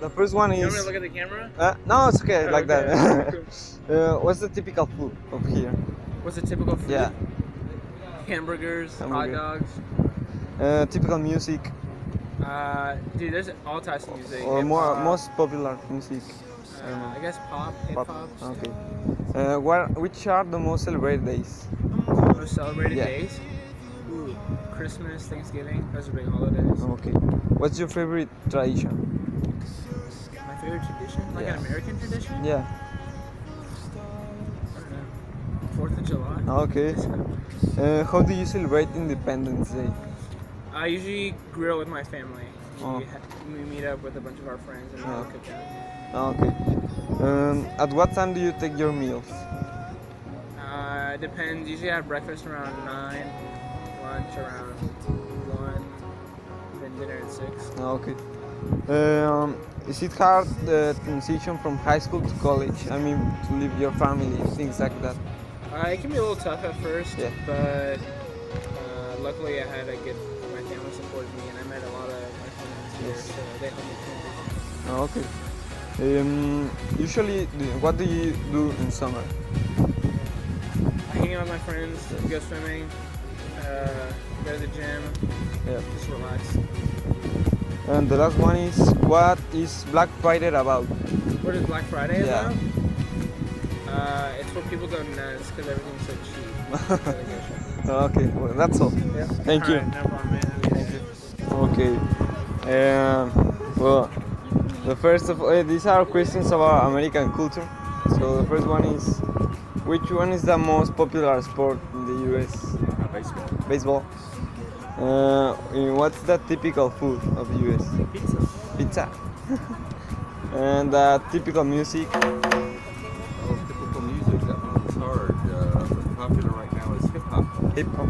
The first one You want me is. to look at the camera? No, it's okay, Oh, like okay. that. What's the typical food of here? What's the typical food? Yeah. Hamburgers, Hamburger. hot dogs. Typical music Dude, there's all types of music. or Hip-hop, most popular music. I don't know. I guess pop, hip Pop. hop. Okay. Which are the most celebrated days? Most celebrated Yeah. days. Ooh, Christmas, Thanksgiving. Those are big holidays. Okay. What's your favorite tradition? My favorite tradition, like Yeah. an American tradition. Yeah. I don't know. 4th of July. Okay. How do you celebrate Independence Day? I usually grill with my family. Oh. We meet up with a bunch of our friends and we Oh. cook out. Okay. At what time do you take your meals? Depends. Usually I have breakfast around 9, lunch around 1, then dinner at 6. Okay. Is it hard the transition from high school to college? I mean, to leave your family, things like that. It can be a little tough at first, Yeah. but luckily I had a good, my family supported me and I met a lot of my friends here, Yes. so they helped me transition. Okay. Usually, what do you do in summer? I hang out with my friends, go swimming, go to the gym, Yeah. just relax. And the last one is, what is Black Friday about? What is Black Friday Yeah. about? It's where people go nuts because everything's so cheap. So they go shopping. Okay, well, that's all. Yeah. Thank you. Alright, no problem, man. Have a good day. Okay. Well, the first of these are questions about American culture. So the first one is, which one is the most popular sport in the U.S.? Baseball. Baseball. What's the typical food of the U.S.? Pizza. Pizza. And typical music. Oh, typical music, that one's hard. But popular right now is hip hop. Hip hop.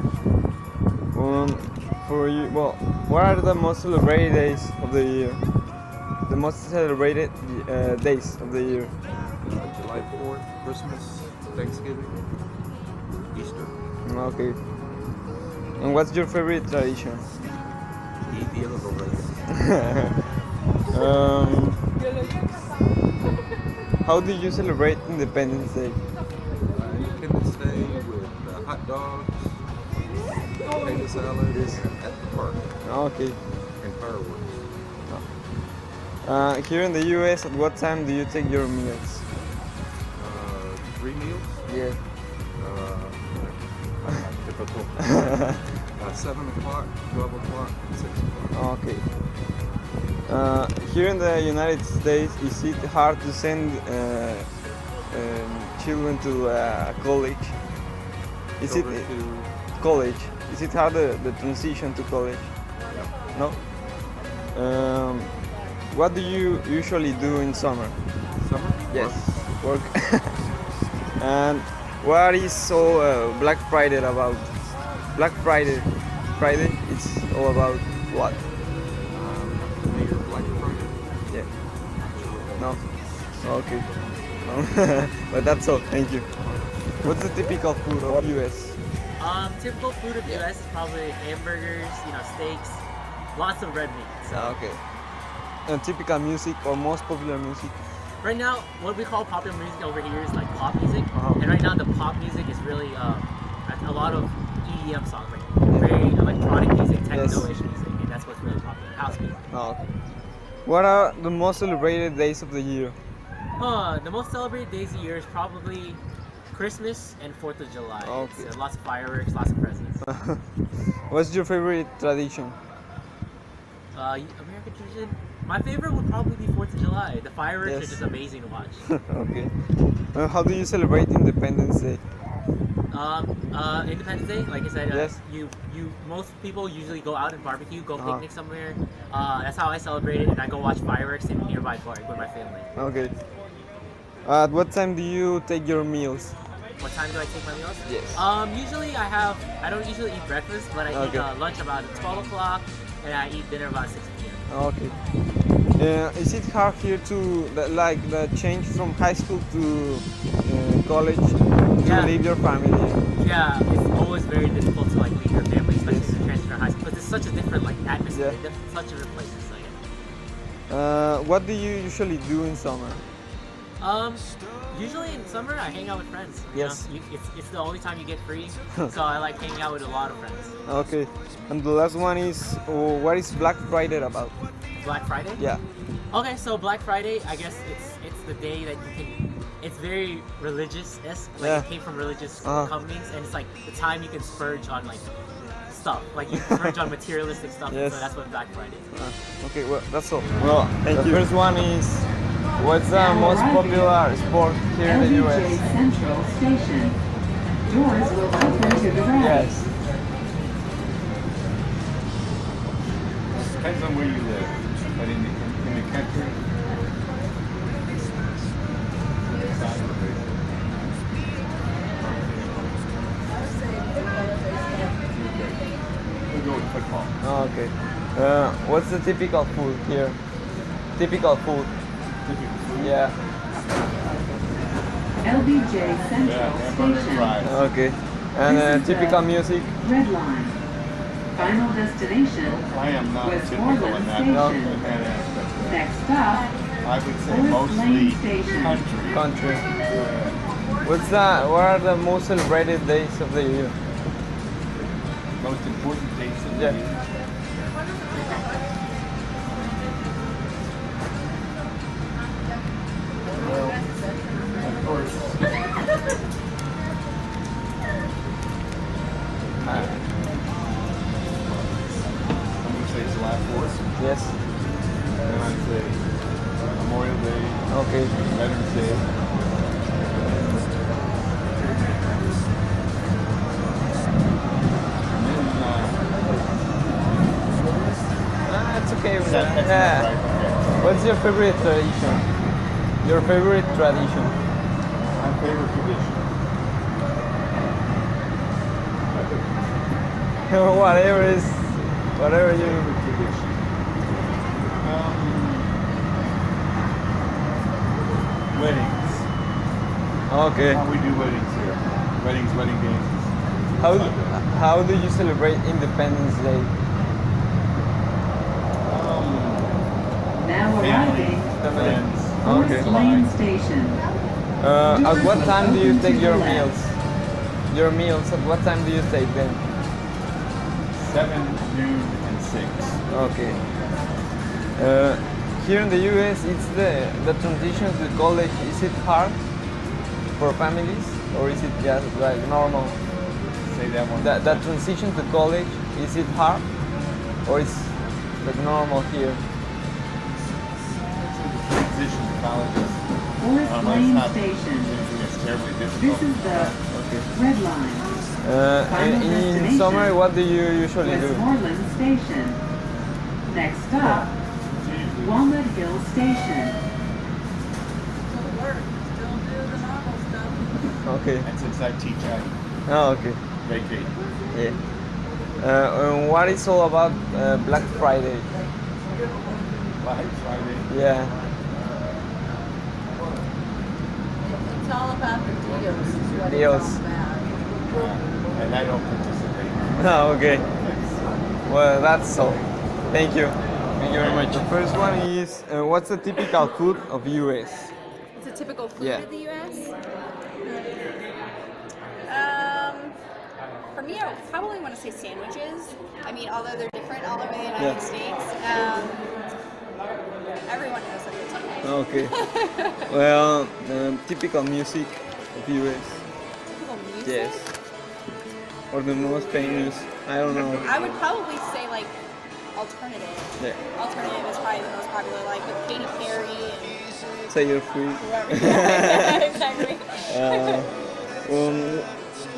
For you, well, what are the most celebrated days of the year? The most celebrated days of the year. July 4th, Christmas, Thanksgiving, Easter. Okay. And what's your favorite tradition? Eat the other race. How do you celebrate Independence Day? Independence Day with hot dogs, potato salad at the park, Okay. and fireworks. Here in the U.S., at what time do you take your meals? 3 meals. Yeah. Typical. 7 o'clock, 12 o'clock, and 6 o'clock. Okay. Here in the United States, is it hard to send children to college? Is Children it to college? Is it hard the transition to college? No. What do you usually do in summer? summer? Yes, work. And what is so Black Friday about? Black Friday, it's all about what? Near Black Friday. Yeah. No. Okay. But that's all. Thank you. What's the typical food of US? Typical food of US is probably hamburgers, steaks, lots of red meat. So Okay. And typical music or most popular music? right now, what we call popular music over here is like pop music, Uh-huh. and right now the pop music is really a lot of EDM songs, like very electronic music, techno-ish music, and that's what's really popular. House music. Oh, okay. What are the most celebrated days of the year? The most celebrated days of the year is probably Christmas and 4th of July. Okay. It's, lots of fireworks, lots of presents. What's your favorite tradition? American tradition. My favorite would probably be 4th of July. The fireworks Yes. are just amazing to watch. Okay. How do you celebrate Independence Day? Independence Day, like I said, Yes. most people usually go out and barbecue, go Uh-huh. picnic somewhere. That's how I celebrate it, and I go watch fireworks in a nearby park with my family. Okay. At what time do you take your meals? What time do I take my meals? Yes. Usually I don't usually eat breakfast, but I Okay. eat lunch about 12 o'clock, and I eat dinner about 6 p.m. Okay. Is it hard here to the change from high school to college to Yeah. leave your family? Yeah, it's always very difficult to like leave your family, especially Yes. to transfer to high school, because it's such a different like atmosphere, Yeah. such different places. Like, What do you usually do in summer? Usually in summer I hang out with friends. Yes. It's the only time you get free, so I like hanging out with a lot of friends. Okay. And the last one is, what is Black Friday about? Black Friday? Yeah. Okay, so Black Friday, I guess it's the day that you can. It's very religious-esque. Like Yeah. it came from religious Uh-huh. companies, and it's like the time you can splurge on like stuff. Like you can splurge on materialistic stuff. Yes. So that's what Black Friday is. Okay, well, that's all. Well, Thank the you. first one is, what's the most popular sport here in the LBJ US? Central Station. Doors will open to the right. Yes. Depends on where you live, but in the country, we'll go with football. Oh, okay. What's the typical food here? Typical food. Typical food. Yeah. LBJ Central Yeah, hamburger and Station. fries. Okay. And This is typical the music. Red Line. Final destination. I am not Westmoreland typical in that, Station. in that aspect. Next stop, I would say Forest mostly Lane Station. country. Country. What are the most celebrated days of the year? Most important dates of the Yeah. year. Well, of course. I'm going to say July 4th. Yes. Then I'd say Memorial Day, Okay. Veterans Day. And then, It's okay with that's that. not Yeah. right. Okay. What's your favorite tradition? Your favorite tradition? My favorite tradition. Whatever you. Favorite tradition. Weddings. Okay. How we do weddings here. Weddings, wedding dances. How do you celebrate Independence Day? now Family, arriving, friends. Forest Okay. Lane Station. At what time do you Open to take your the left. meals? Your meals. At what time do you take them? 7, noon, and 6. Okay. Here in the US, it's the transition to college. Is it hard for families, or is it just like normal? Say that one. That transition to college, is it hard, or is like normal here? Transition to colleges. Forest It's Lane not Station. anything that's terribly This difficult. is the Okay. Red Line. In destination. summer, what do you usually do? Westmoreland Station. Next stop, Walnut Hill Station. Okay. And since I teach, I Oh, okay. vacate. Yeah. And what is all about Black Friday? Black Friday. Yeah. It's all about the deals, is what Deals. it's all about. And I don't participate. Oh, okay. That's, Well, that's all. Thank you. Thank you very much. The first one is, what's the typical food of US? It's a typical food Yeah. of the U.S. For me, I would probably want to say sandwiches. I mean, although they're different all over the United Yeah. States, everyone knows that it's okay. Okay. Well, typical music of US. Typical music. Yes. Or the most famous. I don't know. I would probably say like alternative. Yeah. Alternative is probably the most popular, like with Katy Perry and Say you're free. whoever. Exactly.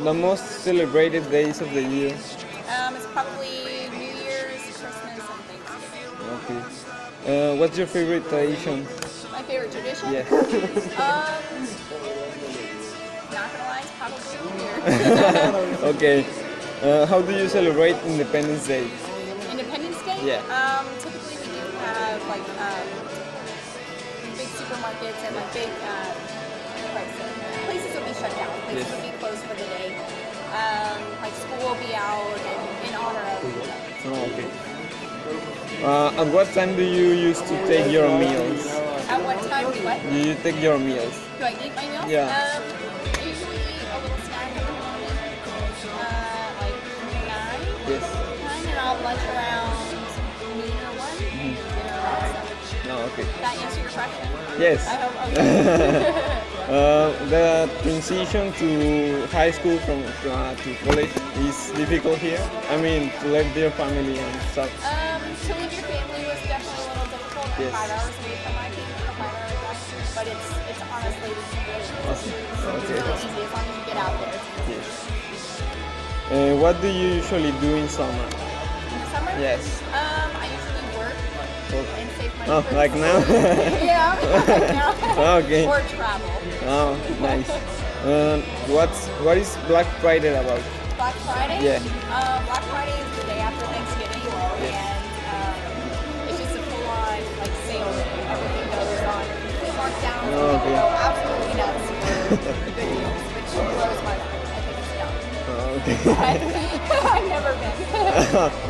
The most celebrated days of the year. It's probably New Year's, Christmas, and Thanksgiving. Okay. What's your favorite tradition? My favorite tradition? Yeah. Not gonna lie, it's probably New Year's. Okay. How do you celebrate Independence Day? Independence Day? Yeah. Typically we do have like big supermarkets and like big places will be shut down. Places Yes. will be closed for the day. Like school will be out in honor of. Oh, okay. At what time do you used to take your meals? At what time do what? Do you take your meals? Do I eat my meals? Yeah. I usually eat a little snack in the morning, like 9, Yes. 9, and I'll have lunch around noon or 1, and dinner around 7. No, okay. That answer your question? Yes. I hope, okay. The transition to high school from to college is difficult here. I mean, to leave your family and stuff. To leave your family was definitely a little difficult. I'm Yes. 5 hours away from my family, a 5-hour drive, but it's honestly really Awesome. Okay. really easy as long as you get out there. Yes. What do you usually do in summer? In the summer? Yes. I usually work and save money. Oh, for like the now? Yeah, like now. Okay. Or travel. Oh, nice. What is Black Friday about? Black Friday? Yeah. Black Friday is the day after Thanksgiving, and it's just a full-on like sale day. Everything goes on complete markdown. Oh, okay. Go absolutely nuts for good deals, which blows my mind. I think it's dumb. Oh, okay. I've never been.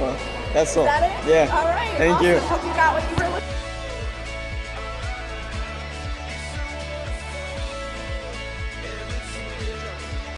Well, that's all. Is that it? Yeah. All right. Thank awesome. you. Hope you got what you were